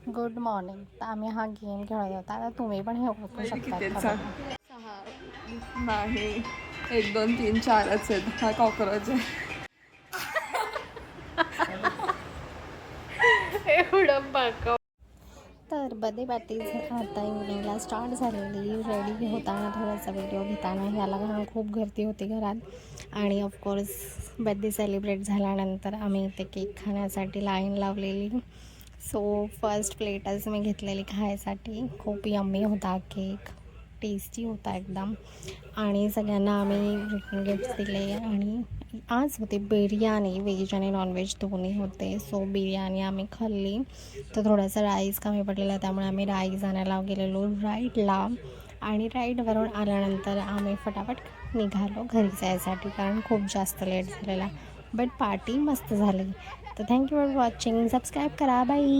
Good morning. तर आम्ही हा गेम खेळत होता. आता तुम्ही पण हे ओळखू शकता का बघा. नाही 1 2 3 4च आहेत. हा कॉकरोच आहे. एवढं बघ. तर बर्थडे पार्टी आता इव्हनिंगला स्टार्ट झालेली. रेडी होताना थोडासा व्हिडिओ घेताना ह्याला कारण खूप गर्दी होती घरात. आणि ऑफकोर्स बर्थडे सेलिब्रेट झाल्यानंतर आम्ही इथे केक खाण्यासाठी लाईन लावलेली. सो फर्स्ट प्लेटच मी घेतलेली खायसाठी. खूप यम्मी होता केक, टेस्टी होता एकदम. आणि सगळ्यांना आम्ही गिफ्ट्स दिले. आणि आज होते बिर्याणी, व्हेज आणि नॉनव्हेज दोन्ही होते. सो बिर्याणी आम्ही खाल्ली. तर थोडासा राईस कमी पडलेला, त्यामुळे आम्ही राईस आणायला गेलेलो राईडला. आणि राईडवरून आल्यानंतर आम्ही फटाफट निघालो घरी जायसाठी, कारण खूप जास्त लेट झालेला. बट पार्टी मस्त झाली. तर थँक्यू फॉर वॉचिंग. सबस्क्राईब करा. बाय.